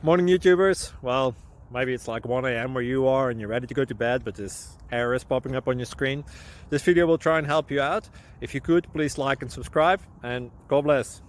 Morning, YouTubers. Well, maybe it's like 1 a.m. where you are and you're ready to go to bed, but this error is popping up on your screen. This video will try and help you out. If you could, please like and subscribe, and God bless.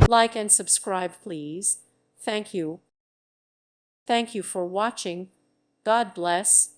Like and subscribe, please. Thank you. Thank you for watching. God bless.